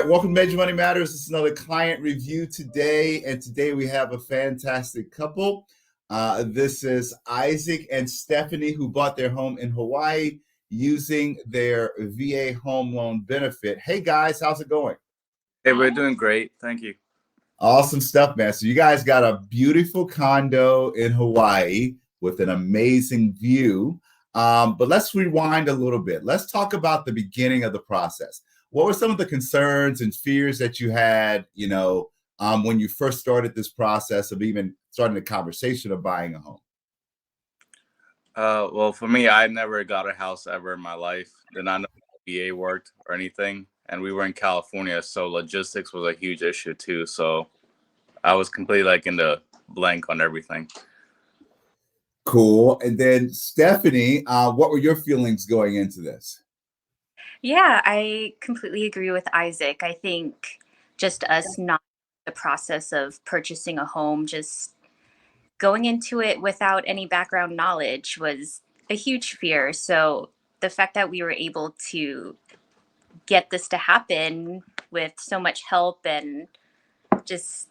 right, welcome to Major Money Matters. This is another client review today, and today we have a fantastic couple. This is Izek and Stephanie, who bought their home in Hawaii using their VA home loan benefit. Hey guys, how's it going? Hey, we're doing great. Thank you. Awesome stuff, man. So you guys got a beautiful condo in Hawaii with an amazing view. But let's rewind a little bit. Let's talk about the beginning of the process. What were some of the concerns and fears that you had, when you first started this process of even starting the conversation of buying a home? Well, for me, I never got a house ever in my life. Did not know how VA worked or anything. And we were in California, so logistics was a huge issue too. So I was completely in the blank on everything. Cool. And then Stephanie, what were your feelings going into this? Yeah, I completely agree with Izek. I think just us not the process of purchasing a home, just going into it without any background knowledge was a huge fear. So the fact that we were able to get this to happen with so much help and just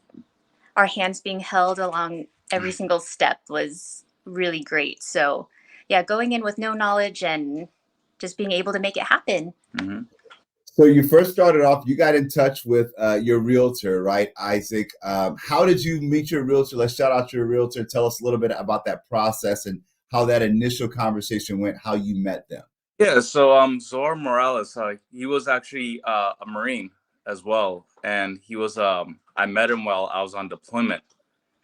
our hands being held along every single step was really great. So yeah, going in with no knowledge and just being able to make it happen. Mm-hmm. So you first started off, you got in touch with your realtor, right, Izek? How did you meet your realtor? Let's shout out your realtor. Tell us a little bit about that process and how that initial conversation went, how you met them. Yeah, so Zor Morales, he was actually a Marine as well. And he was I met him while I was on deployment.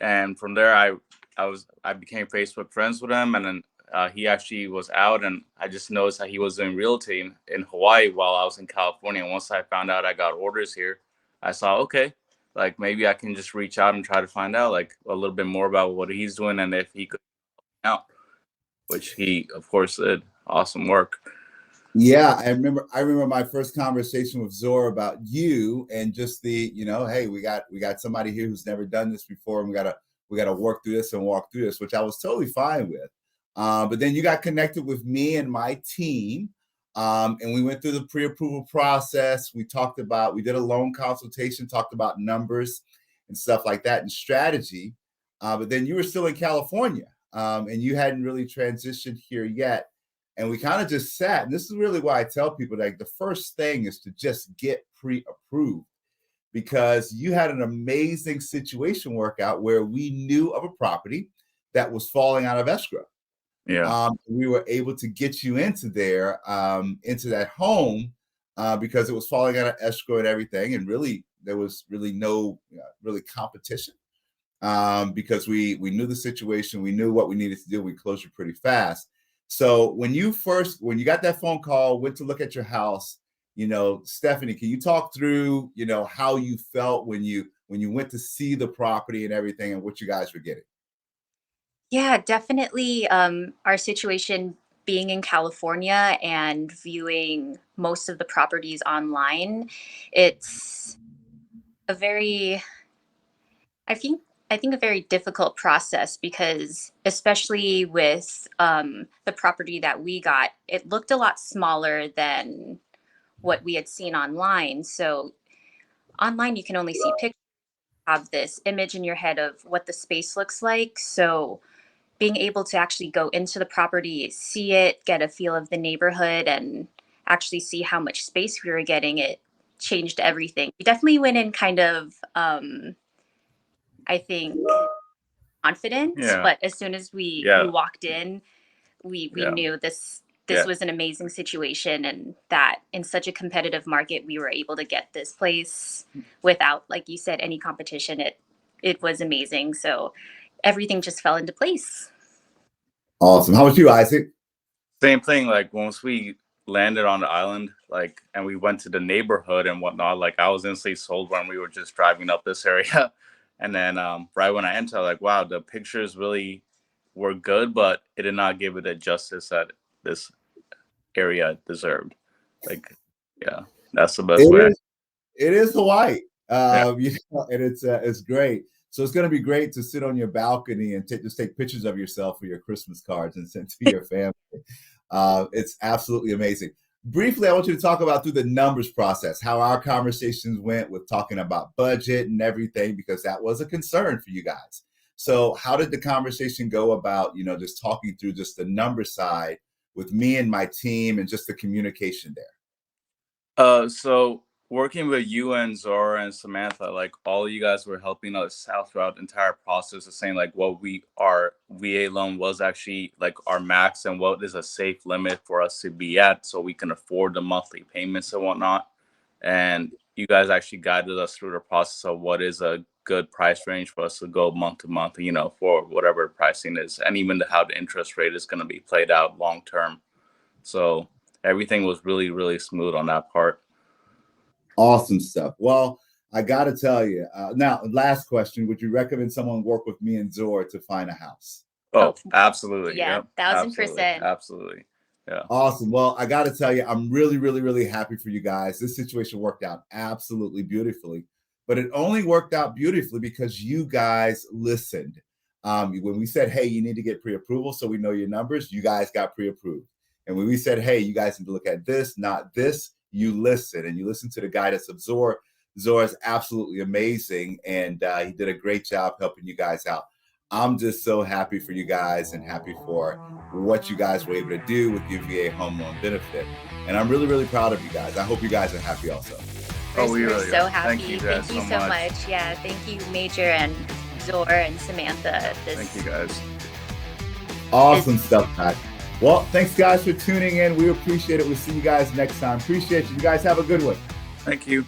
And from there I became Facebook friends with him, and then he actually was out, and I just noticed that he was doing realty in Hawaii while I was in California. And once I found out I got orders here, I saw, okay, maybe I can just reach out and try to find out a little bit more about what he's doing and if he could help out, which he of course did. Awesome work. Yeah, I remember my first conversation with Zor about you and just the, hey, we got somebody here who's never done this before, and we gotta work through this and walk through this, which I was totally fine with. But then you got connected with me and my team, and we went through the pre-approval process. We did a loan consultation, talked about numbers and stuff like that and strategy. But then you were still in California, and you hadn't really transitioned here yet. And we kind of just sat. And this is really why I tell people the first thing is to just get pre-approved, because you had an amazing situation work out where we knew of a property that was falling out of escrow. Yeah. We were able to get you into there, into that home, because it was falling out of escrow and everything. And really, there was really no really competition, because we knew the situation, we knew what we needed to do. We closed it pretty fast. So when you got that phone call, went to look at your house, Stephanie, can you talk through, how you felt when you went to see the property and everything and what you guys were getting? Yeah, definitely. Our situation being in California and viewing most of the properties online, it's a very, I think, I think a very difficult process because, especially with the property that we got, it looked a lot smaller than what we had seen online. So online, you can only see pictures, have this image in your head of what the space looks like. So being able to actually go into the property, see it, get a feel of the neighborhood, and actually see how much space we were getting, it changed everything. We definitely went in kind of, I think, confident, Yeah. but as soon as we Yeah. walked in, we Yeah. knew this Yeah. was an amazing situation, and that in such a competitive market, we were able to get this place without, like you said, any competition. It was amazing. So everything just fell into place. Awesome. How about you, Izek? Same thing. Once we landed on the island, and we went to the neighborhood and whatnot, I was instantly sold when we were just driving up this area. And then right when I entered, wow, the pictures really were good, but it did not give it the justice that this area deserved. Yeah, that's the best way. It is Hawaii, Yeah. and it's great. So it's going to be great to sit on your balcony and just take pictures of yourself for your Christmas cards and send to your family. It's absolutely amazing. briefly, I want you to talk about through the numbers process, how our conversations went with talking about budget and everything, because that was a concern for you guys. So how did the conversation go about, just talking through just the number side with me and my team and just the communication there? So working with you and Zora and Samantha, like all you guys were helping us out throughout the entire process of saying like what our VA loan was actually like our max and what is a safe limit for us to be at so we can afford the monthly payments and whatnot. And you guys actually guided us through the process of what is a good price range for us to go month to month, for whatever pricing is, and even how the interest rate is going to be played out long term. So everything was really, really smooth on that part. Awesome stuff. Well, I got to tell you, now, last question, would you recommend someone work with me and Zora to find a house? Oh, absolutely. Yeah, Yep. 1000%. Absolutely. Yeah. Awesome. Well, I got to tell you, I'm really, really, really happy for you guys. This situation worked out absolutely beautifully, but it only worked out beautifully because you guys listened. When we said, hey, you need to get pre-approval so we know your numbers, you guys got pre-approved. And when we said, hey, you guys need to look at this, not this, you listen, and you listen to the guidance of Zora. Zora's absolutely amazing, and he did a great job helping you guys out. I'm just so happy for you guys and happy for what you guys were able to do with your VA home loan benefit. And I'm really, really proud of you guys. I hope you guys are happy also. We're so happy. Thank you so much. Yeah, thank you, Major and Zora and Samantha. Thank you guys. Awesome stuff, guys. Well, thanks guys for tuning in. We appreciate it. We'll see you guys next time. Appreciate you. You guys have a good one. Thank you.